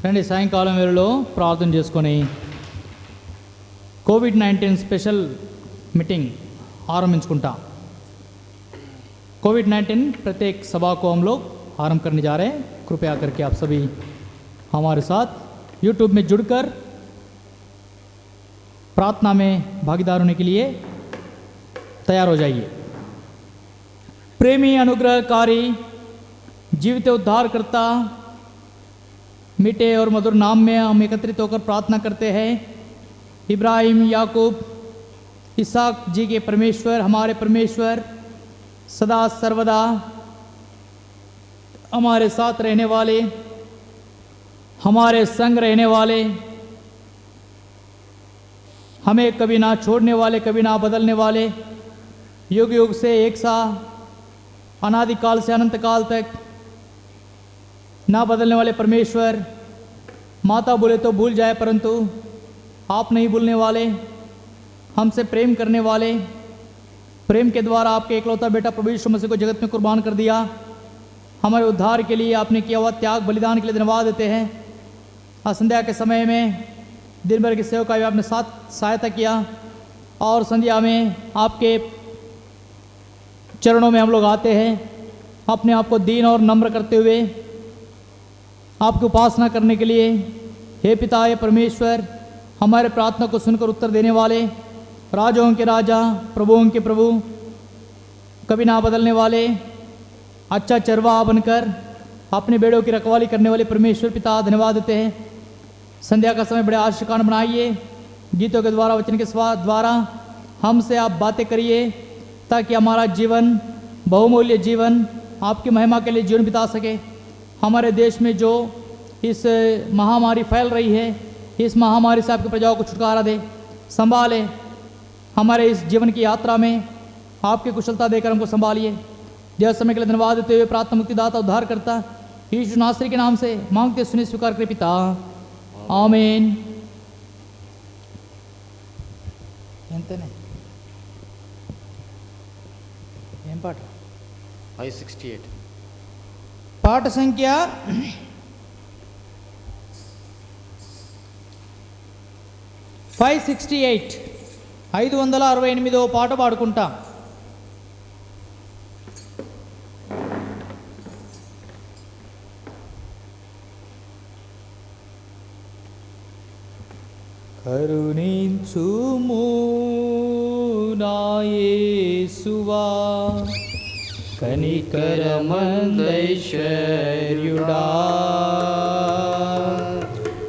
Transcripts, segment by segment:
రండి సాయంకాలం వేళలో ప్రార్థన చేసుకొని కోవిడ్-19 स्पेशल मीटिंग आरंभिंచుకుంటాం। कोविड-19 प्रत्येक सभा को हम लोग आरंभ करने जा रहे हैं। कृपया करके आप सभी हमारे साथ यूट्यूब में जुड़कर प्रार्थना में भागीदार होने के लिए तैयार हो जाइए। प्रेमी अनुग्रहकारी जीवित उद्धारकर्ता मीठे और मधुर नाम में हम एकत्रित होकर प्रार्थना करते हैं। इब्राहिम, याकूब, इसहाक जी के परमेश्वर, हमारे परमेश्वर, सदा सर्वदा हमारे साथ रहने वाले, हमारे संग रहने वाले, हमें कभी ना छोड़ने वाले, कभी ना बदलने वाले, युग युग से एक सा, अनादिकाल से अनंत काल तक ना बदलने वाले परमेश्वर, माता बोले तो भूल जाए परंतु आप नहीं भूलने वाले, हमसे प्रेम करने वाले, प्रेम के द्वारा आपके एकलौता बेटा प्रभु यीशु मसीह को जगत में कुर्बान कर दिया। हमारे उद्धार के लिए आपने किया हुआ त्याग बलिदान के लिए धन्यवाद देते हैं। आज संध्या के समय में दिन भर की सेवा का आपने साथ सहायता किया और संध्या में आपके चरणों में हम लोग आते हैं अपने आप को दीन और नम्र करते हुए आपकी उपासना करने के लिए। हे पिता, हे परमेश्वर, हमारे प्रार्थना को सुनकर उत्तर देने वाले, राजाओं के राजा, प्रभुओं के प्रभु, कभी ना बदलने वाले, अच्छा चरवाहा बनकर अपने बेड़ों की रखवाली करने वाले परमेश्वर पिता, धन्यवाद देते हैं। संध्या का समय बड़े आशीर्वाद बनाइए, गीतों के द्वारा, वचन के द्वारा हमसे आप बातें करिए ताकि हमारा जीवन, बहुमूल्य जीवन, आपकी महिमा के लिए जीवन बिता सके। हमारे देश में जो इस महामारी फैल रही है, इस महामारी से आपकी प्रजाओं को छुटकारा दे, संभाले। हमारे इस जीवन की यात्रा में आपकी कुशलता देकर हमको संभालिए। देव समय के लिए धन्यवाद देते हुए प्रार्थना मुक्तिदाता उद्धार करता यीशु नासरी के नाम से मांगते सुने स्वीकार करे पिता, आमीन। ఏం పాట? 568 పాట సంఖ్య 568 568వ పాట పాడుకుంటాం। కరుణించుము నా యేసువా, కనికరమందైశ్వర్యుడా,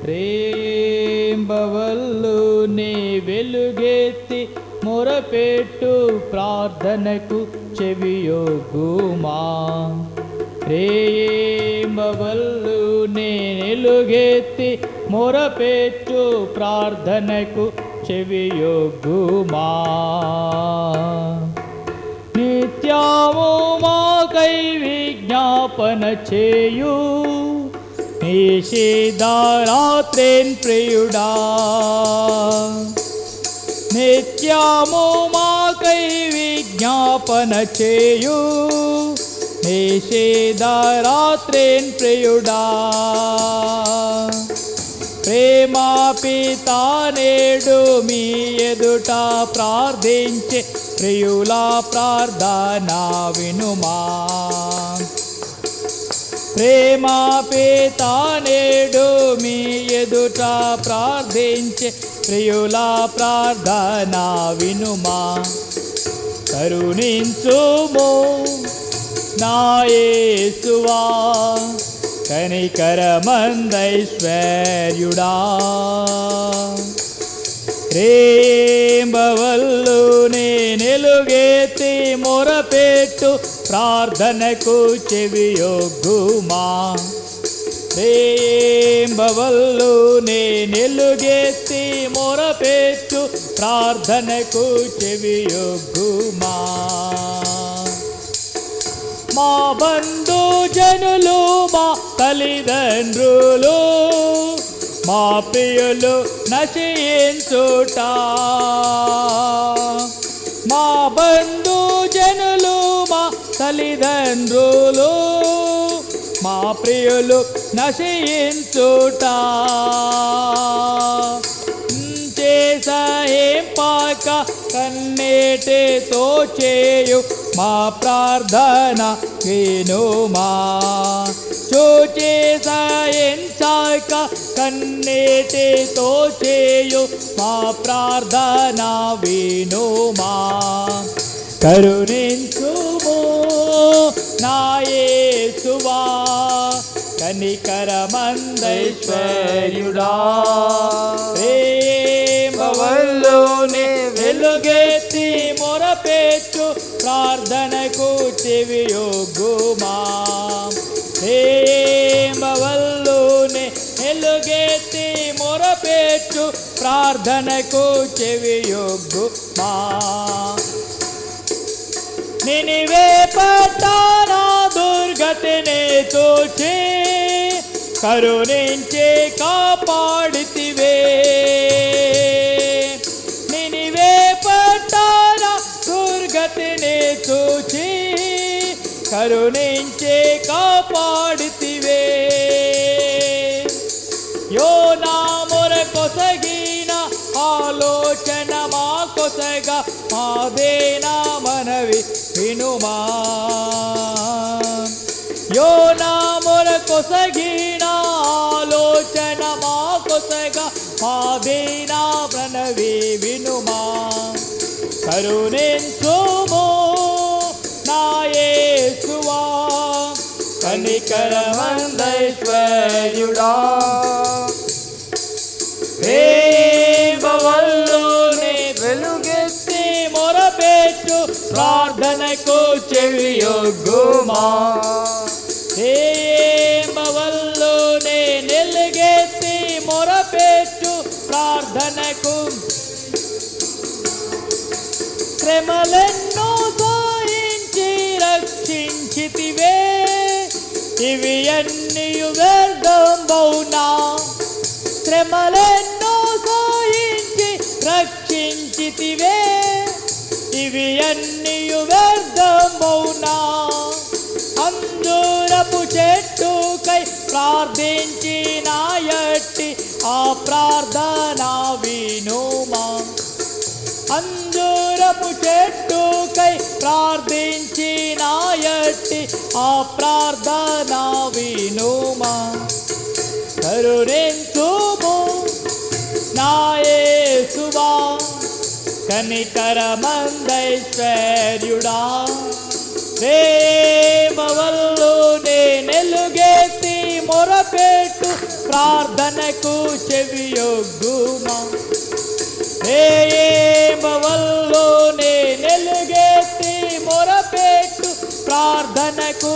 రేంబవల్లు నే వెలుగెత్తి మొరపెట్టు ప్రార్థనకు చెవియొగ్గుమా, రేంబవల్లు నే వెలుగెత్తి మొరపెట్టు ప్రార్థనకు చెవియొగ్గుమా, నిత్యము మాకై విజ్ఞాపన చేయు నిషేధరాత్రేన్ ప్రియుడా, నిత్యము మాకై విజ్ఞాపన చేయు నిషేధరాత్రేన్ ప్రియుడా, ప్రేమా పితా నేడు మీ ఎదుట ప్రార్థించే ప్రియుల ప్రార్థన వినుమా, ప్రేమా పితా నేడు మీ ఎదుట ప్రార్థించే ప్రియుల ప్రార్థన వినుమా, కరుణించుము నా యేసువా, కనికరమందైశ్వర్యుడా, రేంబవల్లు నే వెలుగెత్తి మొరపెట్టు ప్రార్థనకు చెవియొగ్గుమా, రేంబవల్లు నే వెలుగెత్తి మొరపెట్టు ప్రార్థనకు చెవియొగ్గుమా, మా బంధు జనులు, మా తల్లిదండ్రులు, మా ప్రియులు నశించుట, మా బంధు జనులు, మా తల్లిదండ్రులు, మా ప్రియులు నశయించుట చేసహింపక కన్నీటితో చేయు మా ప్రార్థన వినుమా చూచి సహించక కన్నీటితో చేయు మా ప్రార్థన వినుమా కరుణించుము నా యేసువా కనికరమందైశ్వర్యుడా ప్రేమవల్లోనే వెలుగెత్తి మొరపెట్టు ప్రార్థనకు చెవియొగ్గుమా ప్రేమవల్లోనే వెలుగెత్తి మొరపెట్టు ప్రార్థనకు చెవియొగ్గుమా నినివే పట్టణ దుర్గతిని చూచి కరుణించి కాపాడితివే నినివే పట్టణ దుర్గతిని చూచి కరుణించి కాపాడితివే యోనా మొర కొసగిన ఆలోచన మా కొసగా మాదేనా మనవి వినుమా యోనా మొర కొసగిన ఆలోచన మా కొసగా మాదేనా మనవి వినుమా కరుణించుము నా యేసువా కనికరమందైశ్వర్యుడా ప్రేమవల్లోనే వెలుగెత్తి మొరపెట్టు ప్రార్థనకు చెవియొగ్గుమా ప్రేమవల్లోనే వెలుగెత్తి మొరపెట్టు ప్రార్థనకు శ్రమలెన్నో సాయించి రక్షించితివే ఇవి అన్నియు వ్యర్థంబౌనా శ్రమలెన్నో సాయించి రక్షించితివే ఇవి అన్నియు వ్యర్థంబౌనా అంజూరపు చెట్టుకై ప్రార్థించి నాయట్టి ఆ ప్రార్థన వినుమా అంజూరపు చెట్టుకై ప్రార్థించి నాయట్టి ఆ ప్రార్థన వినుమా కరుణించుము నా యేసువా కనికరమందైశ్వర్యుడా ప్రేమవల్లోనే వెలుగెత్తి మొరపెట్టు ప్రార్థనకు చెవియొగ్గుమా ప్రేమవల్లోనే వెలుగెత్తి మొరపెట్టు ప్రార్థనకు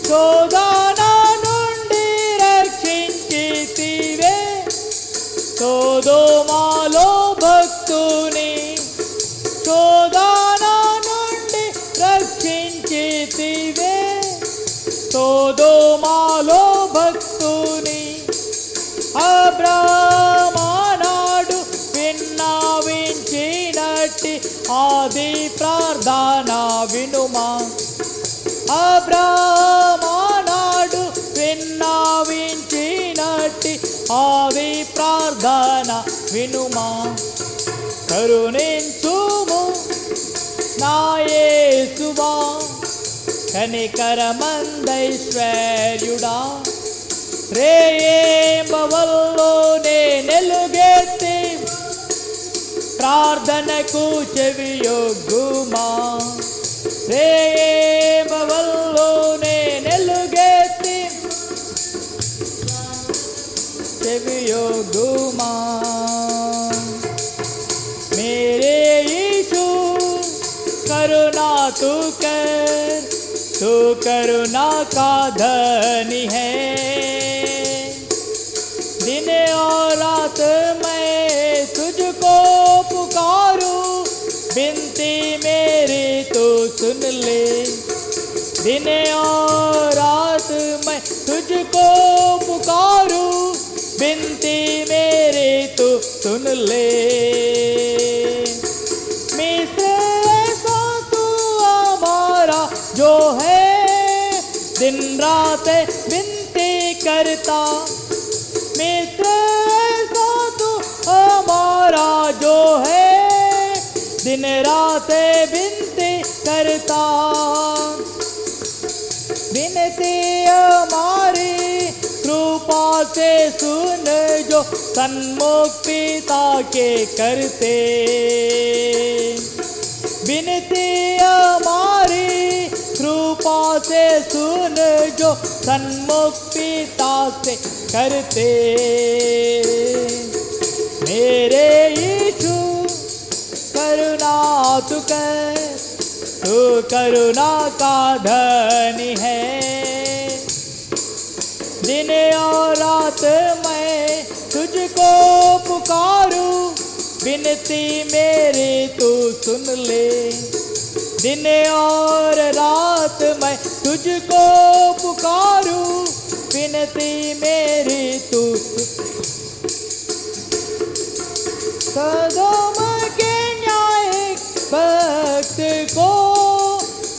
శోధన నుండి రక్షించితివే సొదొమలో భక్తుని శోధన నుండి రక్షించితివే సొదొమలో భక్తుని అబ్రాహామునాడు విన్నవించినట్టి ఆది ప్రార్థన వినుమా అబ్రాహామునాడు విన్నవించినట్టి ఆది ప్రార్థన వినుమా కరుణించుము నా యేసువా కనికరమందైశ్వర్యుడా ప్రేమవల్లోనే వెలుగెత్తి ప్రార్థనకు చెవియొగ్గుమా ప్రేమవల్లోనే వెలుగెత్తి చెవియొగ్గుమా मेरे यीशु करुणा तू कर, तू करुणा का धनी है। दिन और रात मैं तुझको पुकारूं, विनती मेरी तू सुन ले। दिन और रात मैं तुझको पुकारूं, विनती मेरी तू सुन ले। मिस्र ऐसा तू हमारा जो है दिन रात विनती करता, मित्र ऐसा तू हमारा जो है, दिन रात विनती करता। विनती हमारी कृपा से सुन जो सन्मुख पिता के करते, विनती हमारी कृपा से सुन जो सन्मुख पिता से करते। मेरे यीशु करुणा तू कर, तू करुणा का धनी है। दिन और रात मैं तुझको पुकारूं, विनती मेरी तू सुन ले। दिन और रात मैं तुझको पुकारूं, विनती मेरी तू सदोम के न्यायिक भक्त को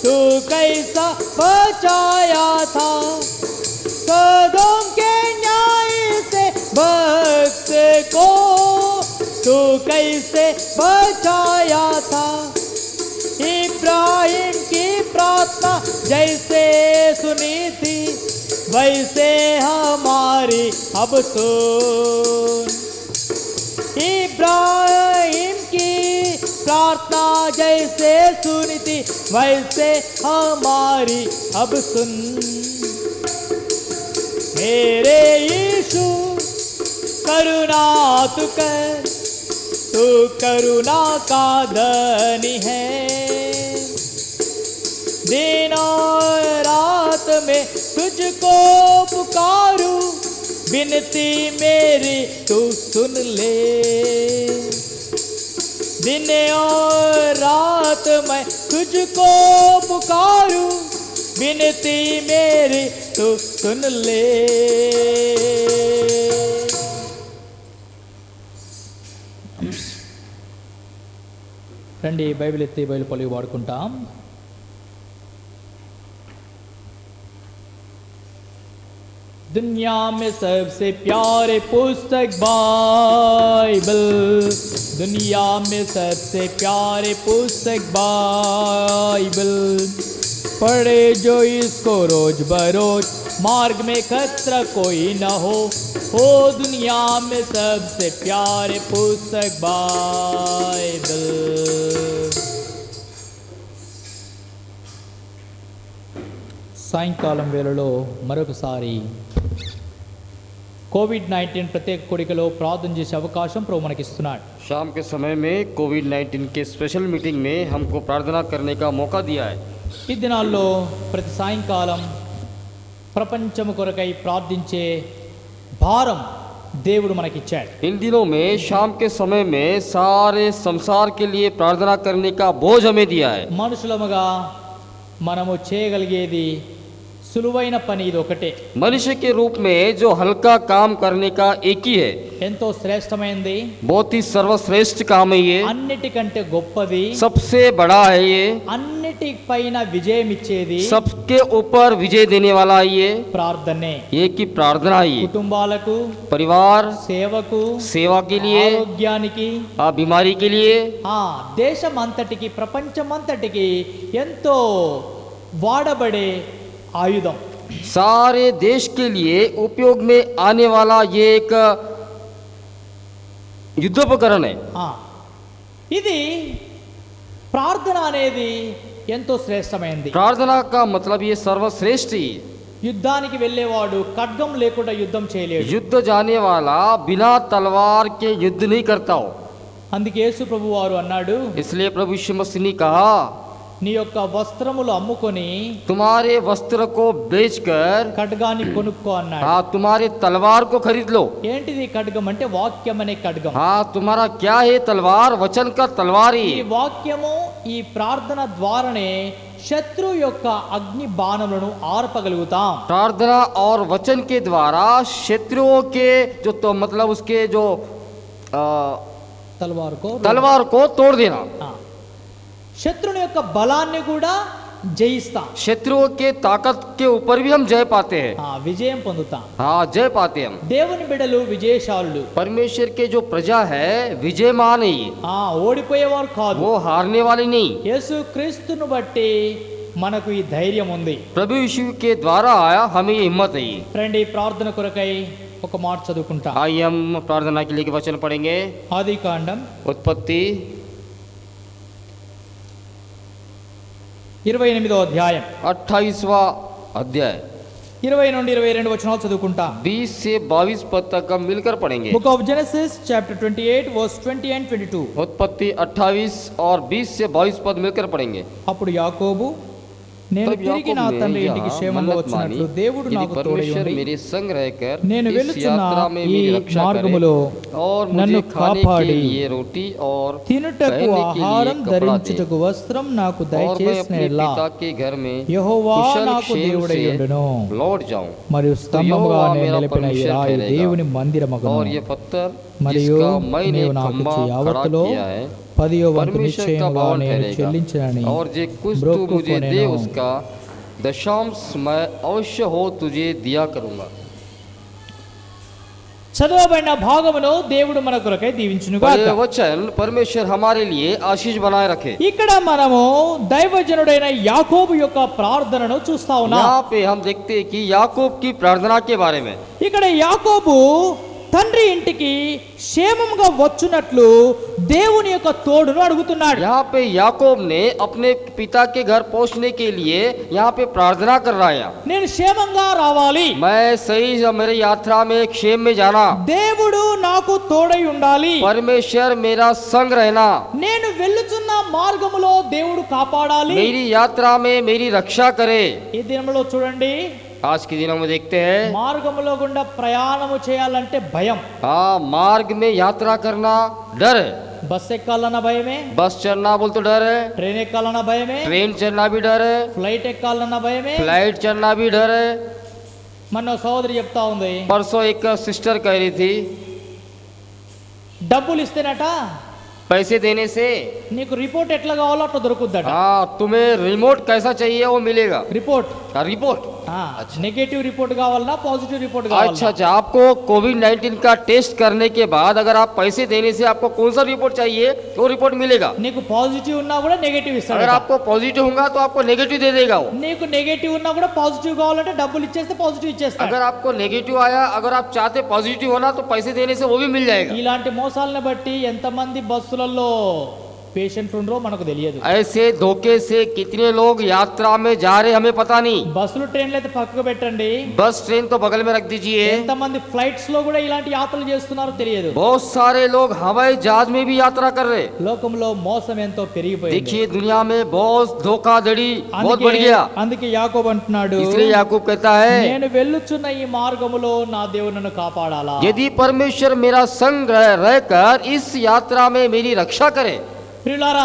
तू कैसा बचाया था, सदोम के न्याय से भक्त को तू कैसे बचाया था। इब्राहिम की प्रार्थना जैसे सुनी थी, वैसे हमारी अब सुन। इब्राहिम की प्रार्थना जैसे सुनी थी, वैसे हमारी अब सुन। मेरे यीशु करुणा तू कर, तू करुणा का धनी है। दिन और रात में तुझको पुकारूं, विनती मेरी तू सुन ले। दिन और रात मैं तुझको पुकारूं, विनती मेरी तू सुन ले। రండి బైబిల్ ఎత్తి బైబిల్ పలుగు వాడుకుంటాం. दुनिया में सबसे प्यारे पुस्तक बाइबल, दुनिया में सबसे प्यारे पुस्तक बाइबल, पढ़े जो इसको रोज बरोज, मार्ग में खतरा कोई न हो दुनिया में सबसे प्यारे पुस्तक बाइबल. సాయంకాలం వేళలో మరొకసారి కోవిడ్-19 ప్రత్యేక కూడికలో ప్రార్థన చేసే అవకాశం ప్రభు మనకిస్తున్నాడు. शाम के समय में कोविड-19 के स्पेशल मीटिंग में हमको प्रार्थना करने का मौका दिया है. ఈ దినాల్లో ప్రతి సాయంకాలం ప్రపంచం కొరకై ప్రార్థించే భారం దేవుడు మనకిచ్చాడు. इन दिनों में शाम के समय में सारे संसार के लिए प्रार्थना करने का बोझ हमें दिया है. మనుషులముగా మనము చేయగలిగేది సులువైన పని ఇది ఒకటే. मनुष्य के रूप में जो हल्का काम करने का एक ही है, ఎంతో శ్రేష్టమైనది, बहुत ही सर्वश्रेष्ठ काम है ये, అన్నిటికంటే గొప్పది, सबसे बड़ा है ये, అన్నిటిపైన విజయం ఇచ్చేది, सबके ऊपर विजय देने वाला है ये ప్రార్థనే. ये की प्रार्थना है. కుటుంబాలకు, परिवार సేవకు, सेवा के लिए, ఆరోగ్యానికి, बीमारी के लिए, దేశం అంతటికి, ప్రపంచం అంతటికి ఎంతో వాడబడే ఆయుధం. सारे देश के लिए उपयोग में आने वाला ये एक युद्धोपकरण है. ఇది ప్రార్థన అనేది ఎంతో శ్రేష్టమైనది. प्रार्थना का मतलब ये सर्वश्रेष्ठ ही. యుద్ధానికి వెళ్ళేవాడు ఖడ్గం లేకుండా యుద్ధం చేయలేడు. युद्ध जाने वाला बिना तलवार के युद्ध नहीं करता हो. అందుకే యేసు ప్రభు వారు అన్నాడు, इसलिए प्रभु यीशु मसीह ने कहा, నీ యొక్క వస్త్రములు అమ్ముకొని तुम्हारे वस्त्र को बेचकर ఖడ్గాన్ని కొనుక్కో అన్నాడు. तुम्हारे तलवार को खरीद लो. ఏంటిది ఖడ్గం అంటే వాక్యం అనే ఖడ్గం. तुम्हारा क्या है तलवार? वचन का तलवार ही. ఈ వాక్యము ఈ ప్రార్థన ద్వారానే శత్రు యొక్క అగ్ని బాణములను ఆర్పగలుగుతాం. प्रार्थना और वचन के द्वारा शत्रुओं के जो तो मतलब उसके जो తలవారుకో तलवार को तोड़ देना. శత్రుని యొక్క బలాన్ని కూడా జయిస్తాం, शत्रुओं के ताकत के ऊपर भी हम जय पाते हैं। విజయం పొందుతాం. हाँ, जय पाते हैं हम। దేవుని బిడ్డలు విజయశాలులు. परमेश्वर के जो प्रजा है विजयमान है, ఓడిపోయేవారు కాదు. वो हारने वाली नहीं। యేసు క్రీస్తును బట్టి మనకు ఈ ధైర్యం ఉంది. प्रभु यीशु के द्वारा आया हमें ये हिम्मत है। రండి ప్రార్థన కొరకై ఒక మాట చదువుకుంటా. आइए हम प्रार्थना के लिए के वचन पढ़ेंगे। ఆది కాండం उत्पत्ति 28వ అధ్యాయం 28वां अध्याय 20 నుండి 22 వచనాలు చదువుకుంటా. 20 से 22 पद तक हम मिलकर पढ़ेंगे। Book of Genesis chapter 28 verse 20 and 22. उत्पत्ति 28 और 20 से 22 पद मिलकर पढ़ेंगे। అప్పుడు యాకోబు, నేను तब తిరిగి నా याकूब తండ్రి ने ఇంటికి यहाँ క్షేమంగా मन्नत వచ్చినట్లు मानी, దేవుడు यदि నాకు తోడై परमेश्वर ఉండి मेरे संग रहकर నేను इस వెలుచున్న यात्रा में ఈ मेरी रक्षा करे మార్గములో और నన్ను मुझे खाने के కాపాడి लिए रोटी और తినుటకు पहनने के लिए ఆహారం कपड़ा दे, ధరించుటకు వస్త్రం నాకు और मैं దయచేసిన अपने ఎడల पिता के घर में యెహోవా कुशल నాకు क्षेम దేవుడై से ఉండును. लौट जाऊं। మరియు స్తంభముగా యెహోవా నేను मेरा నిలిపిన ఈ परमेश्वर రాయి ठहरेगा। దేవుని మందిరమగును. और ये पत्थर మరియు जिसका मैंने నీవు నాకు खंभा ఇచ్చి खड़ा యావత్తులో किया है 10వ వంతు परमेश्वर का నిశ్చయముగా भवन నేను ठहरेगा। చెల్లించనని और जे कुछ तू ब्रोको मुझे दे कोनेनो। उसका दशांश मैं अवश्य हो तुझे दिया करूंगा। చదవబడిన భాగమును దేవుడు మన కొరకై దీవించును గాక. ये वचन परमेश्वर हमारे लिए आशीष बनाए रखे। ఇక్కడ మనము దైవజనుడైన యాకోబు యొక్క ప్రార్థనను చూస్తా ఉన్నాం. यहाँ पे हम देखते हैं कि याकूब की प्रार्थना के बारे में। ఇక్కడ యాకోబు తండ్రి ఇంటికి క్షేమంగా వచ్చునట్లు దేవుని యొక్క తోడును అడుగుతున్నాడు. यहाँ पे याकूब ने अपने पिता के घर पहुंचने के लिए यहाँ पे प्रार्थना कर रहा है। నేను క్షేమంగా రావాలి, मैं सही मेरे यात्रा में क्षेम में जाना, దేవుడు నాకు తోడై ఉండాలి, परमेश्वर मेरा संग रहना, నేను వెళ్ళుచున్న మార్గములో దేవుడు కాపాడాలి. मेरी यात्रा में मेरी रक्षा करे। ఈ దినములో చూడండి, आज के दिनों में देखते हैं మార్గములో గుండా ప్రయాణము చేయాలంటే భయం. हाँ, मार्ग में यात्रा करना डर है। బస్ ఎక్కాలన్న భయమే, बस चढ़ना बोल तो डर है, ట్రైన్ ఎక్కాలన్న భయమే, ट्रेन चढ़ना भी डर है, ఫ్లైట్ ఎక్కాలన్న భయమే. फ्लाइट चढ़ना भी डर है। మన సోదరి చెప్తా ఉంది, परसों एक सिस्टर कह रही थी డబ్బులు ఇస్తేనట पैसे देने से నీకు రిపోర్ట్ ఎట్లా కావాలో అట్లా దొరుకుద్దట. हाँ तुम्हें रिमोट कैसा चाहिए वो मिलेगा। రిపోర్ట్ रिपोर्ट నెగటివ్ రిపోర్ట్ కావాలన్నా పాజిటివ్ రిపోర్ట్ अच्छा కావాలన్నా? अच्छा, आपको कोविड-19 का टेस्ट करने के बाद अगर आप पैसे देने से आपको कौन सा रिपोर्ट चाहिए वो रिपोर्ट मिलेगा। నీకు పాజిటివ్ ఉన్నా కూడా నెగటివ్ अगर ఇస్తాడు. आपको पॉजिटिव होगा तो आपको नेगेटिव दे देगा वो। నీకు నెగటివ్ ఉన్నా కూడా పాజిటివ్ కావాలంటే డబ్బులు ఇచ్చేస్తే పాజిటివ్ ఇచ్చేస్తాడు. अगर आपको नेगेटिव आया, अगर आप चाहते पॉजिटिव होना तो पैसे देने से वो भी मिल जाएगा। ఇలాంటి మోసాలను బట్టి ఎంతమంది బస్సులలో పేషెంట్ ఉండరో మనకు తెలియదు. ऐसे धोखे से कितने लोग यात्रा में जा रहे हमें पता नहीं। బస్సులు ట్రైన్లు అయితే పక్కకు పెట్టండి, बस ट्रेन तो बगल में रख दीजिए, ఎంతమంది ఫ్లైట్స్ లో కూడా ఇలాంటి యాత్రలు చేస్తున్నారో తెలియదు. बहुत सारे लोग हवाई जहाज में भी यात्रा कर रहे। లోకంలో మోసం ఎంతో పెరిగిపోయింది. देखिए दुनिया में बहुत धोखाधड़ी बहुत बढ़ गया। అందుకే యాకోబు అంటున్నాడు, इसलिए याकूब कहता है నేను వెళ్ళుచున్న ఈ మార్గములో నా దేవుడు నన్ను కాపాడాలా. यदि परमेश्वर मेरा संग रहकर इस यात्रा में मेरी रक्षा करे। ప్రియులారా,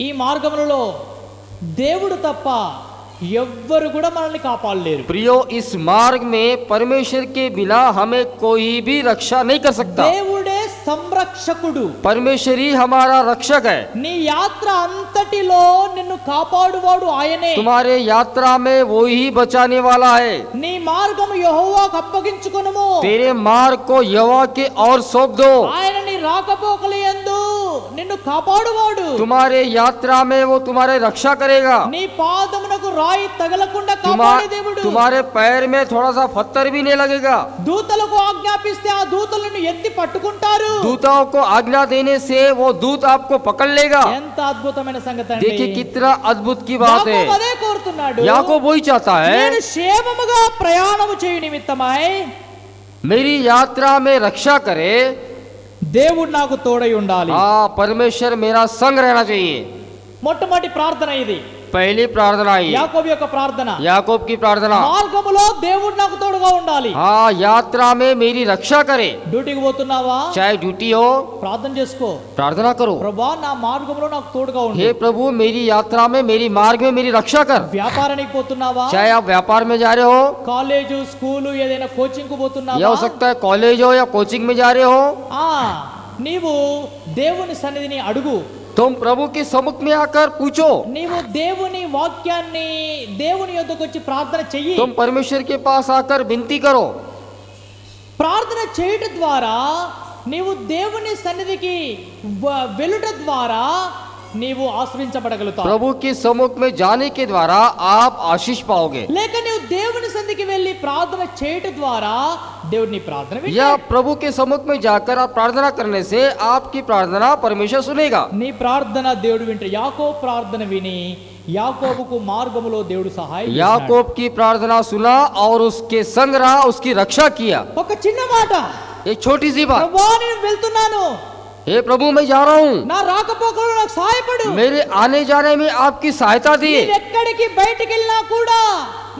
ఈ మార్గములలో దేవుడు తప్ప ఎవ్వరు కూడా మనల్ని కాపాడలేరు. प्रियो, इस मार्ग में परमेश्वर के बिना हमें कोई भी रक्षा नहीं कर सकता। దేవుడే సంరక్షకుడు. परमेश्वर ही हमारा रक्षक है। నీ యాత్ర అంతటిలో నిన్ను కాపాడువాడు ఆయనే. तुम्हारे यात्रा में वो ही बचाने वाला है। నీ మార్గము యెహోవాకు అప్పగించుకొనుము. तेरे मार्ग को यहोवा के और सौंप दो। ఆయన నీ రాకపోకల యందు నిన్ను కాపాడువాడు. तुम्हारे यात्रा में वो तुम्हारे रक्षा करेगा। నీ పాదమునకు రాయి తగలకుండా కాపాడే దేవుడు. तुम्हारे पैर में थोड़ा सा पत्थर भी नहीं लगेगा। దూతలకు ఆజ్ఞాపిస్తే ఆ దూతలను ఎత్తి పట్టుకుంటారు. दूतों को आज्ञा देने से वो दूत आपको पकड़ लेगा। ఎంత అద్భుతమైన సంగతి అండి. देखिए कितना अद्भुत की बात है। యాకోబు అదే కోరుతున్నాడు. याकूब वही चाहता है, నేను క్షేమముగా ప్రయాణము చేయు నిమిత్తమై मेरी यात्रा में रक्षा करे। దేవుడు నాకు తోడై ఉండాలి. हाँ, परमेश्वर मेरा संग रहना चाहिए। మొట్టమొదటి ప్రార్థన ఇది. पहली प्रार्थना ये యాకోబు యొక్క ప్రార్థన. याकूब की प्रार्थना। మార్గములో దేవుడు నాకు తోడుగా ఉండాలి. हाँ, यात्रा में मेरी रक्षा करे। డ్యూటీకి పోతున్నావా? चाहे ड्यूटी हो, ప్రార్థన చేసుకో. प्रार्थना करो, ప్రభువా నా మార్గములో నాకు తోడుగా ఉండు. हे प्रभु मेरी यात्रा में मेरी मार्ग में मेरी रक्षा कर। వ్యాపారానికి పోతున్నావా? चाहे आप व्यापार में जा रहे हो, కాలేజు స్కూలు ఏదైనా కోచింగ్ కు यह పోతున్నావా? हो सकता है कॉलेज हो या कोचिंग में जा रहे हो, ఆ నీవు దేవుని సన్నిధిని అడుగు. तुम प्रभु के सम्मुख में आकर पूछो, నీవు దేవుని వాక్యాన్ని దేవుని యొద్దకు వచ్చి ప్రార్థన చెయ్యి. तुम परमेश्वर के पास आकर विनती करो। ప్రార్థన చేయుట ద్వారా నీవు దేవుని సన్నిధికి వెలుట ద్వారా నీవు ఆశ్రయించబడగలుగుతావు. प्रभु के सम्मुख में जाने के द्वारा आप आशीष पाओगे, లేక నీవు దేవుని సన్నిధికి వెళ్ళి ప్రార్థన చేయుట ద్వారా దేవుని ప్రార్థన या వింటాడు. प्रभु के सम्मुख में जाकर आप प्रार्थना करने से आपकी प्रार्थना परमेश्वर सुनेगा। నీ ప్రార్థన దేవుడు వింటాడు. యాకోబు ప్రార్థన విని యాకోబుకు మార్గములో దేవుడు సహాయం చేశాడు. याकूब की प्रार्थना सुना और उसके संग रहा, उसकी रक्षा किया। ఒక చిన్న మాట, एक छोटी सी बात, ప్రభువా నేను వెళ్తున్నాను, हे प्रभु मैं जा रहा हूँ, నా రాకపోకలు నాకు సహాయపడు. मेरे आने जाने में आपकी सहायता दिए। నీవు ఎక్కడికి బయటికి వెళ్ళినా కూడా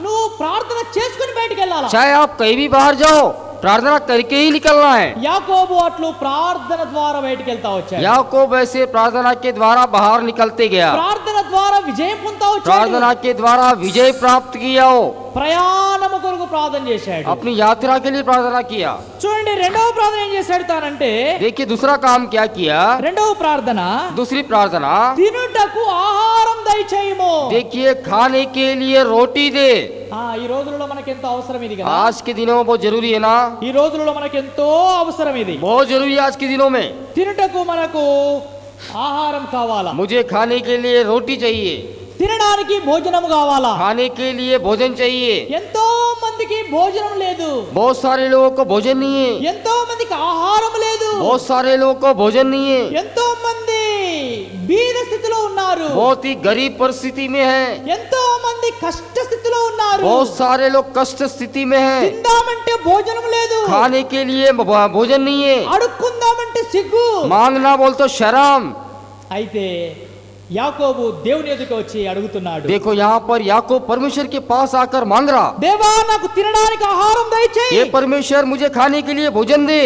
నువ్వు ప్రార్థన చేసుకుని బయటికి వెళ్ళాలా. चाहे आप कहीं भी बाहर जाओ, प्रार्थना करके ही निकलना है। యాకోబు అట్లు ప్రార్థన ద్వారా బయటికి వెళ్తా వచ్చాడు. याकूब ऐसे प्रार्थना के द्वारा बाहर निकलते गया, ప్రార్థన ద్వారా విజయం పొందుతా వచ్చాడు. प्रार्थना के द्वारा विजय प्राप्त किया, हो ప్రయాణము కొరకు ప్రార్థన చేశాడు. अपनी यात्रा के लिए प्रार्थना किया। చూడండి రెండవ ప్రార్థన ఏం చేశాడు తానంటే, देखिए दूसरा काम क्या किया, రెండవ ప్రార్థన दूसरी प्रार्थना, తినుటకు ఆహారం దయచేయము. देखिए खाने के लिए रोटी दे। ఈ రోజులలో మనకి ఎంతో అవసరం ఇది కదా. आज के दिनों में बहुत जरूरी है ना, ఈ రోజులలో మనకి ఎంతో అవసరం ఇది. बहुत जरूरी है आज के दिनों में। తినుటకు మనకు ఆహారం కావాలా, मुझे खाने के लिए रोटी चाहिए, తినడానికి భోజనం కావాలా. खाने के लिए भोजन चाहिए। ఎంతో మందికి భోజనం లేదు, बहुत सारे लोगों को भोजन नहीं है, ఎంతో మందికి ఆహారం లేదు, बहुत सारे लोगों को भोजन नहीं है, ఎంతో మంది బీద స్థితిలో ఉన్నారు, बहुत ही गरीब परिस्थिति में है, ఎంతో మంది కష్ట స్థితిలో ఉన్నారు. बहुत सारे लोग कष्ट स्थिति में है, తిందామంటే భోజనం లేదు, खाने के लिए भोजन नहीं है, అడుక్కుందామంటే సిగ్గు. मांगना बोल तो शर्म। అయితే యాకోబు దేవుని ఎదుట వచ్చి అడుగుతున్నాడు, देखो यहाँ पर याकूब परमेश्वर के पास आकर मांग रहा, దేవా నాకు తినడానికి ఆహారం దయచేయి. ये परमेश्वर मुझे खाने के लिए भोजन दे।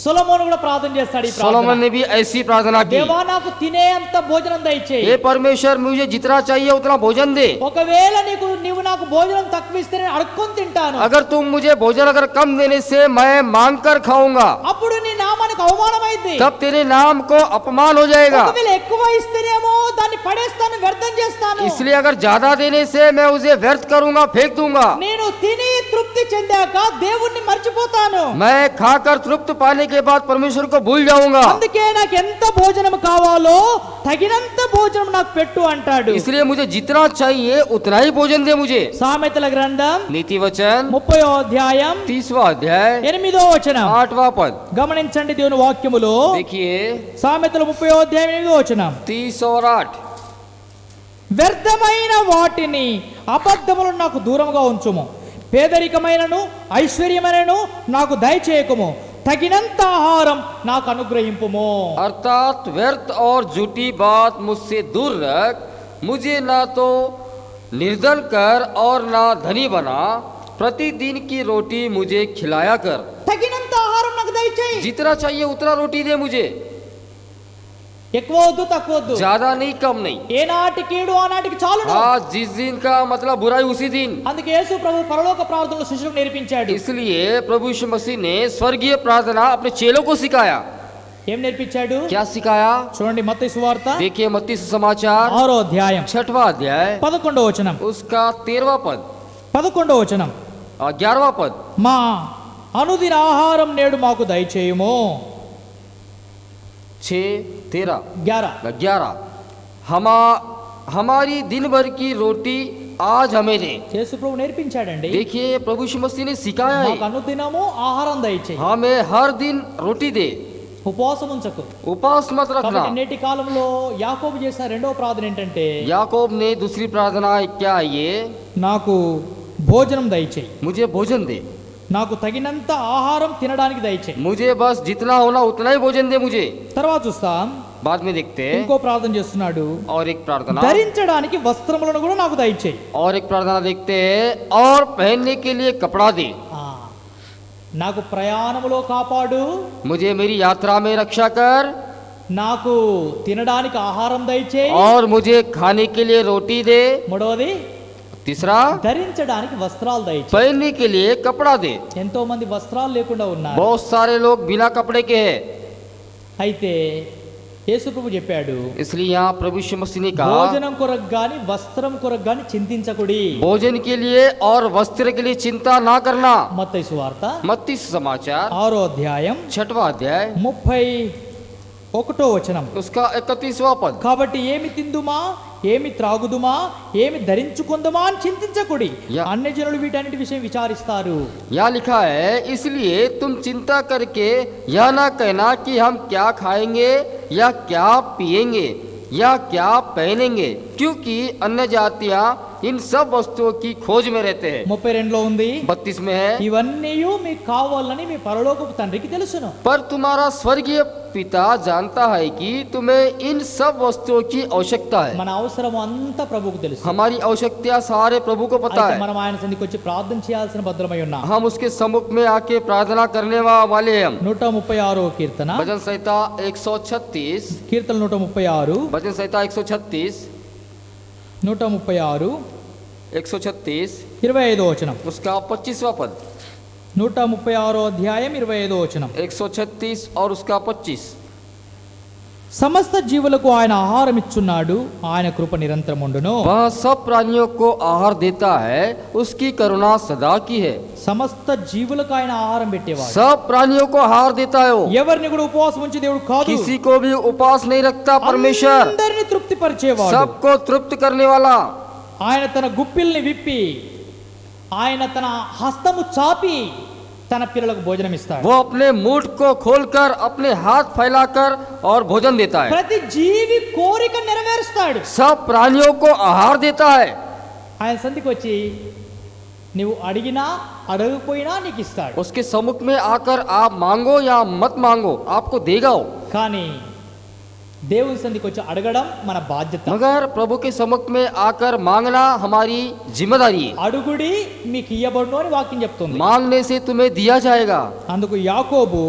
సొలొమోను కూడా ప్రార్థన చేస్తాడు. ఈ सोलोमन ప్రార్థన, ने भी ऐसी प्रार्थना की, దేవా నాకు తినే అంత భోజనం దయచేయి. हे परमेश्वर मुझे जितना चाहिए उतना भोजन दे। ఒకవేళ నీవు నాకు భోజనం తక్కువ ఇస్తే నేను అడుక్కొని తింటాను. अगर तुम मुझे भोजन अगर कम देने से मैं मांग कर खाऊंगा, అప్పుడు నీ నామానికి అవమానం అయింది. तब तेरे नाम को अपमान हो जाएगा। ఒకవేళ ఎక్కువ ఇస్తేనేమో దాన్ని పడేస్తాను, వ్యర్థం చేస్తాను. इसलिए अगर ज्यादा देने से मैं उसे व्यर्थ करूंगा, फेंक दूंगा। నేను తిని తృప్తి చెందాక దేవుణ్ణి మర్చిపోతాను. मैं खाकर तृप्त पाने के बाद परमेश्वर को भूल जाऊंगा। అందుకే నాకు ఎంత భోజనం కావాలో తగినంత భోజనం నాకు పెట్టు అంటాడు. इसलिए मुझे जितना चाहिए उतना ही भोजन दे मुझे। సామెతల గ్రంథం नीति वचन 30వ అధ్యాయం 30वां अध्याय 8వ వచనం 8वां पद, గమనించండి దేవుని వాక్యములో. देखिए సామెతల 30వ అధ్యాయం 8వ వచనం, 30 और 8। వ్యర్థమైన వాటిని అబద్ధములను నాకు దూరంగా ఉంచుము, పేదరికమైనను ఐశ్వర్యమైనను నాకు దయచేయకుము, తగినంత ఆహారం నాకు అనుగ్రహింపుము. अर्थात व्यर्थ और झूठी बात मुझसे दूर रख, मुझे ना तो निर्धन कर और ना धनी बना, प्रतिदिन की रोटी मुझे खिलाया कर। తగినంత ఆహారం నాకు దయచేయి. जितना चाहिए उतना रोटी दे मुझे, ఎక్కువ వద్దు, తక్కువ వద్దు. ज्यादा नहीं कम नहीं। ఏనాటి కీడు ఆనాటికి చాలును. हाँ, जिस दिन का मतलब बुराई उसी दिन। అందుకే యేసు ప్రభు పరలోక ప్రార్థనలు శిష్యులకు నేర్పించాడు. इसलिए प्रभु यीशु मसीह ने स्वर्गीय प्रार्थना अपने चेलों को सिखाया। ఏం నేర్పించాడు? क्या सिखाया? చూడండి మత్తయి సువార్త देखिए मत्ती सुसमाचार 6వ అధ్యాయం 6वां अध्याय 11వ వచనం, उसका 13वां पद, 11వ వచనం, 11वां पद। మా అనుదిన ఆహారం నేడు మాకు దయచేయుము. 6:13 11 11 हमारी दिन भर की रोटी आज हमें दे। యేసు ప్రభు నేర్పించాడండి. देखिए प्रभु यीशु मसीह ने सिखाया మాకు है, అనుదినము ఆహారం దయచేయి. हमें हर दिन रोटी दे, ఉపవాసం ఉంచకు. उपवास मत रखना। కాబట్టి నేటి కాలంలో యాకోబు చేసిన రెండవ ప్రార్థన ఏంటంటే, याकूब ने दूसरी प्रार्थना क्या है ये, నాకు భోజనం దయచేయి, मुझे भोजन दे, నాకు తగినంత ఆహారం తినడానికి దయచేయి. मुझे बस जितना होना उतना ही भोजन दे मुझे। తర్వాత చూస్తాం, बाद में देखते हैं ఇంకో ప్రార్థన చేస్తున్నాడు, और एक प्रार्थना, ధరించడానికి వస్త్రములను కూడా నాకు దయచేయి. और एक प्रार्थना देखते हैं, और पहनने के लिए कपड़ा दे। నాకు ప్రయాణములో కాపాడు, मुझे मेरी यात्रा में रक्षा कर, నాకు తినడానికి ఆహారం దయచేయి. और मुझे खाने के लिए रोटी दे। మూడవది तीसरा, ధరించడానికి వస్త్రాలు దయచేయి. पहनने के लिए कपड़ा दे। ఎంతో మంది వస్త్రాలు లేకుండా ఉన్నారు. बहुत सारे लोग बिना कपड़े के हैं। అయితే యేసు ప్రభు చెప్పాడు, इसलिए यहाँ प्रभु यीशु मसीह ने कहा, భోజనం కొరకు గాని వస్త్రం కొరకు గాని చింతించకుడి. भोजन के लिए और वस्त्र के लिए चिंता ना करना। మత్తయి సువార్త मत्ती समाचार 6వ అధ్యాయం 6वां अध्याय 31వ వచనం. उसका 31वां पद। కాబట్టి ఏమి తిందుమా, ఏమి త్రాగుదుమా, ఏమి ధరించుకుందుమా అని చింతించకుడి. యా- అన్య జనులు వీటన్నిటి విషయం విచారిస్తారు. यहाँ लिखा है, इसलिए तुम चिंता करके यह ना कहना कि हम क्या खाएंगे या क्या पिएंगे या क्या पहनेंगे, क्योंकि अन्य जातियां इन सब वस्तुओं की खोज में रहते हैं। 32లో ఉంది, 32 में है, ఇవన్నీ మీకు కావాలని మీ పరలోకపు తండ్రికి తెలుసును. पर तुम्हारा स्वर्गीय पिता जानता है कि तुम्हें इन सब वस्तुओं की आवश्यकता है। మన అవసరం అంతా ప్రభువుకు తెలుసు. हमारी आवश्यकता सारे प्रभु को पता అయితే है। మనం ఆయన సన్నిధికి వచ్చి ప్రార్థన చేయాల్సిన భద్రమై ఉన్నాం. हम उसके सम्मुख में आके प्रार्थना करने वाले हैं। हम 136వ కీర్తన, भजन संहिता 136, కీర్తన 136, भजन संहिता 136, 136 136 25వ వచనం. उसका 25वां पद। 136వ అధ్యాయం 25వ వచనం. 136 और उसका 25। సమస్త జీవులకు ఆయన ఆహారం ఇచ్చున్నాడు, ఆయన కృప నిరంతరం ఉండును. वह सब प्राणियों को आहार देता है, उसकी करुणा सदा की है। సమస్త జీవులకు ఆయన ఆహారం పెట్టేవాడు. सब प्राणियों को आहार देता है वो, ఎవరిని కూడా ఉపవాసం ఉంచి దేవుడు కాదు, किसी को भी उपवास नहीं रखता परमेश्वर, అందరిని తృప్తి పరిచేవాడు. सबको तृप्त करने वाला। ఆయన తన గుప్పిల్ని విప్పి, ఆయన తన హస్తము చాపి తన పిల్లలకు భోజనం ఇస్తాడు. वो अपने मुठ को खोलकर अपने हाथ फैलाकर और भोजन देता है। ప్రతి జీవి కోరిక నెరవేరుస్తాడు. सब प्राणियों को आहार देता है। ఆయన సంధికి వచ్చి నువ్వు అడిగినా అడగకపోయినా నీకు ఇస్తాడు. उसके सम्मुख में आकर आप मांगो या मत मांगो, आपको देगा वो। కానీ దేవుని సంధికి వచ్చి అడగడం మన బాధ్యత. मगर प्रभु के सम्मुख में आकर मांगना हमारी जिम्मेदारी है। అడుగుడి మీకు ఇయ్యబడును అని వాక్యం చెప్తుంది. मांगने से तुम्हें दिया जाएगा। అందుకు యాకోబు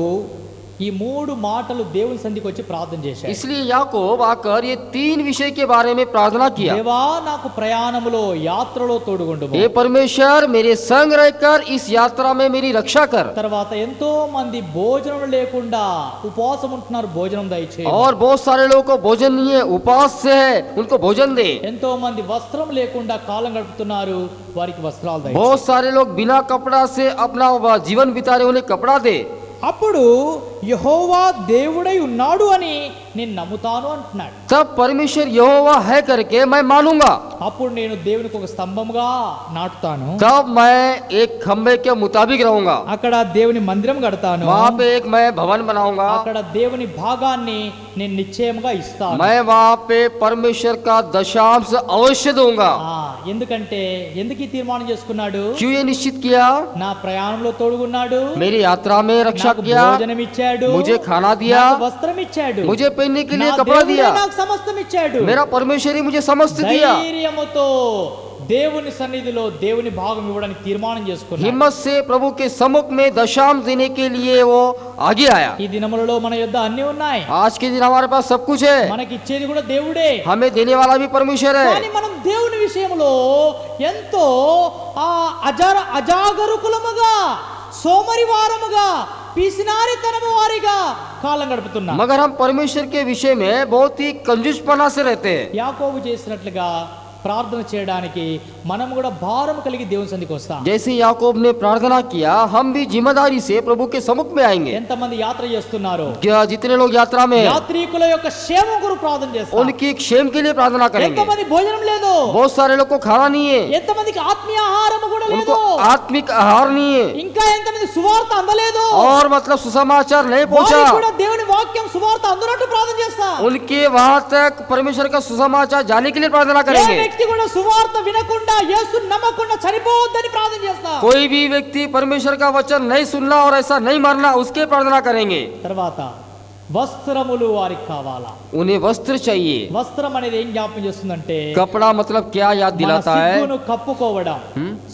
ఈ 3 మాటలు దేవుని సంధికి వచ్చి ప్రార్థన చేశాడు. इसलिए याकूब आकर ये 3 विषय के बारे में प्रार्थना किया। దేవా నాకు ప్రయాణములో యాత్రలో తోడుగుండుము. हे परमेश्वर, मेरे संग रहकर इस यात्रा में मेरी रक्षा कर। తర్వాత ఎంతో మంది భోజనం లేకుండా ఉపవాసం ఉంటున్నారు, భోజనం దయచేయి. और बहुत सारे लोगों को भोजन नहीं है, उपवास से है, उनको भोजन दे। ఎంతో మంది వస్త్రం లేకుండా కాలం గడుపుతున్నారు, వారికి వస్త్రాలు దయచేయి. बहुत सारे लोग बिना कपड़ा से अपना जीवन बिता रहे, उन्हें कपड़ा दे। అప్పుడు యెహోవా దేవుడై ఉన్నాడు అని నేను నమ్ముతాను అంటున్నాడు. तब परमेश्वर यहोवा है करके मैं मानूंगा। అప్పుడు నేను దేవునికి ఒక స్తంభంగా నాటుతాను, तब मैं एक खंबे के मुताबिक रहूंगा। అక్కడ దేవుని మందిరం కడతాను, वहाँ पे एक मैं भवन बनाऊंगा। అక్కడ దేవుని భాగాన్ని నేను నిశ్చయముగా ఇస్తాను. मैं वहाँ पे परमेश्वर का दशांश अवश्य दूंगा। ఎందుకంటే ఎందుకు ఈ తీర్మానం చేసుకున్నాడు? क्यों ये निश्चित किया? నా ప్రయాణంలో తోడుగున్నాడు, मेरी यात्रा में रक्षा నాకు किया, భోజనం ఇచ్చాడు, मुझे खाना दिया, నాకు వస్త్రం ఇచ్చాడు, मुझे पहनने के నా लिए कपड़ा దేవుడే दिया। నాకు సమస్తం ఇచ్చాడు. मेरा परमेश्वर ही मुझे समस्त दिया। ధైర్యముతో దేవుని సన్నిధిలో దేవుని భాగం ఇవ్వడానికి తీర్మానం చేసుకున్నాడు. हिम्मत से प्रभु के सम्मुख में दशांश देने के लिए वो आगे आया। ఈ దినములలో మన యొద్ద అన్ని ఉన్నాయి, आज के दिन हमारे पास सब कुछ है, మనకి ఇచ్చేది కూడా దేవుడే. हमें देने वाला भी परमेश्वर కానీ है। మనం దేవుని విషయంలో ఎంతో అజాగరూకులముగా, సోమరివారముగా, పిసినారితనము వారిగా కాలం గడుపుతున్నాం. मगर हम परमेश्वर के विषय में बहुत ही कंजूसपना से रहते हैं। యాకోబు చేసినట్లుగా ప్రార్థన చేయడానికి మనం కూడా భారం కలిగి దేవుని సన్నిధికి వస్తాం. जैसे याकूब ने प्रार्थना किया, हम भी जिम्मेदारी से प्रभु के सम्मुख में आएंगे। ఎంతమంది యాత్ర చేస్తున్నారు? क्या जितने लोग यात्रा में हैं, యాత్రికుల యొక్క క్షేమం కొరకు ప్రార్థన చేస్తాం. उनकी क्षेम के लिए प्रार्थना करेंगे। ఎంతమంది భోజనం లేదు, बहुत सारे लोग को खाना नहीं है, ఎంతమందికి ఆత్మీయ ఆహారం కూడా उनको లేదు, आत्मिक आहार नहीं है, ఇంకా ఎంతమంది సువార్త అందలేదు, और मतलब सुसमाचार नहीं వారికి पहुंचा, కూడా దేవుని వాక్యం సువార్త అందునట్టు ప్రార్థన చేస్తాం. उनके वहां तक परमेश्वर का सुसमाचार जाने के लिए प्रार्थना ఏ करेंगे। వ్యక్తి కూడా సువార్త వినకుండా యేసు నమ్మకుండా చనిపోవద్దని ప్రార్థన చేస్తాం. कोई भी व्यक्ति परमेश्वर का वचन नहीं सुनना और ऐसा नहीं मरना, उसके प्रार्थना करेंगे। తర్వాత వస్త్రములు వారికి కావాలా? उन्हें वस्त्र चाहिए। వస్త్రం అనేది ఏం జ్ఞాపకం చేస్తుందంటే कपड़ा मतलब क्या याद మన दिलाता है? సిగ్గును కప్పుకోవడం,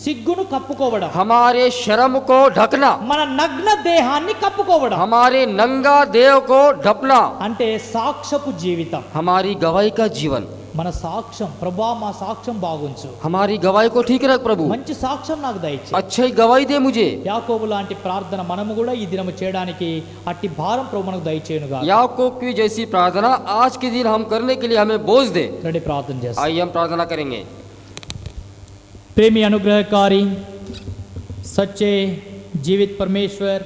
సిగ్గును కప్పుకోవడం, हमारे शर्म को ढकना, మన నగ్న దేహాన్ని కప్పుకోవడం, हमारे नंगा देह को ढकना, అంటే సాక్ష్యపు జీవితం. हमारी गवाही का जीवन। మన సాక్ష్యం ప్రభా మా సాక్ష్యం బాగుంచు, हमारी गवाही को ठीक रख प्रभु, మంచి సాక్ష్యం నాకు దయచే. अच्छी गवाही दे मुझे। యాకోబు లాంటి ప్రార్థన మనము కూడా ఈ దినము చేయడానికి అట్టి భారం ప్రభు మనకు దయచేయునుగా. याकूब की जैसी प्रार्थना आज के दिन हम करने के लिए हमें बोझ दे। రండి ప్రార్థన చేస్తాం. आइए हम प्रार्थना करेंगे। प्रेमी अनुग्रहकारी सच्चे जीवित परमेश्वर,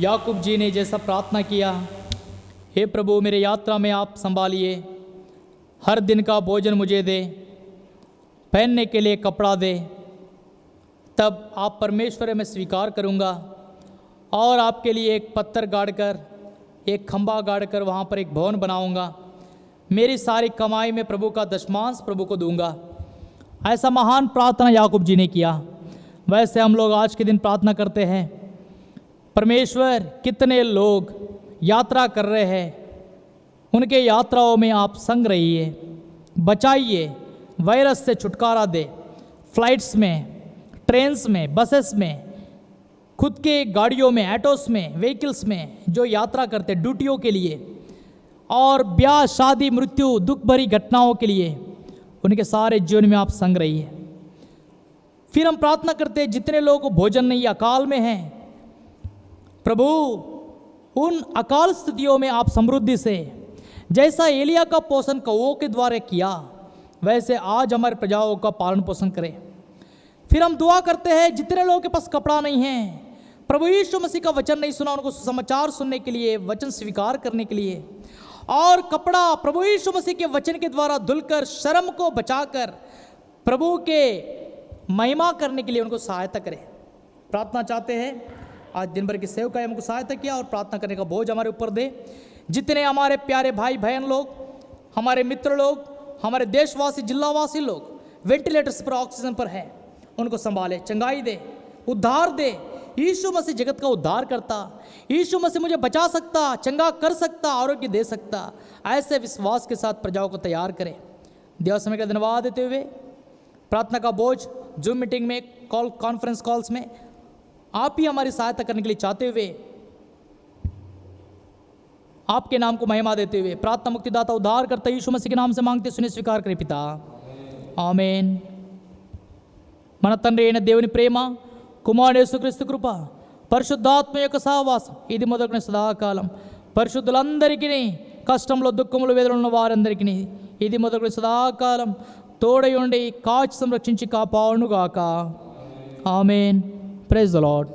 याकूब जी ने जैसा प्रार्थना किया, हे प्रभु मेरे यात्रा में आप संभालिए, हर दिन का भोजन मुझे दे, पहनने के लिए कपड़ा दे, तब आप परमेश्वर मैं स्वीकार करूँगा और आपके लिए एक पत्थर गाड़कर, एक खंबा गाड़कर वहाँ पर एक भवन बनाऊँगा, मेरी सारी कमाई में प्रभु का दशमांश प्रभु को दूंगा। ऐसा महान प्रार्थना याकूब जी ने किया। वैसे हम लोग आज के दिन प्रार्थना करते हैं, परमेश्वर कितने लोग यात्रा कर रहे हैं, उनके यात्राओं में आप संग रहिए, बचाइए, वायरस से छुटकारा दे, फ्लाइट्स में, ट्रेन्स में, बसेस में, खुद के गाड़ियों में, ऑटोस में, व्हीकल्स में जो यात्रा करते ड्यूटियों के लिए और ब्याह शादी मृत्यु दुख भरी घटनाओं के लिए, उनके सारे जीवन में आप संग रहिए। फिर हम प्रार्थना करते हैं जितने लोग भोजन नहीं अकाल में हैं, प्रभु उन अकाल स्थितियों में आप समृद्धि से जैसा एलिया का पोषण कौओं के द्वारा किया, वैसे आज हमारे प्रजाओं का पालन पोषण करें। फिर हम दुआ करते हैं जितने लोगों के पास कपड़ा नहीं है, प्रभु यीशु मसीह का वचन नहीं सुना, उनको समाचार सुनने के लिए, वचन स्वीकार करने के लिए, और कपड़ा प्रभु यीशु मसीह के वचन के द्वारा धुलकर शर्म को बचाकर प्रभु के महिमा करने के लिए उनको सहायता करें। प्रार्थना चाहते हैं आज दिन भर की सेवकाएं हमको सहायता किया और प्रार्थना करने का बोझ हमारे ऊपर दे। जितने हमारे प्यारे भाई बहन लोग, हमारे मित्र लोग, हमारे देशवासी जिलावासी लोग वेंटिलेटर्स पर ऑक्सीजन पर हैं, उनको संभाले, चंगाई दे, उद्धार दे। यीशु मसीह जगत का उद्धार करता, यीशु मसीह मुझे बचा सकता, चंगा कर सकता, आरोग्य दे सकता, ऐसे विश्वास के साथ प्रजाओं को तैयार करें। देव समय का धन्यवाद देते हुए प्रार्थना का बोझ जूम मीटिंग में, कॉल कॉन्फ्रेंस कॉल्स में आप ही हमारी सहायता करने के लिए चाहते हुए आपके नाम को महिमा देते हुए प्रार्थना मुक्तिदाता उद्धार करता यीशु मसीह के नाम से मांगते सुने स्वीकार करें पिता, आमेन। మన తండ్రి అయిన దేవుని ప్రేమ, కుమారుడు యేసుక్రీస్తు కృప, పరిశుద్ధాత్మ యొక్క సహవాసం ఇది మొదలుకొని సదాకాలం పరిశుద్ధులందరికీ, కష్టంలో దుఃఖంలో వేదనలో ఉన్న వారందరికీ ఇది మొదలుకొని సదాకాలం తోడై ఉండి కాచి సంరక్షించి కాపాడునుగాక, ఆమెన్. Praise the lord.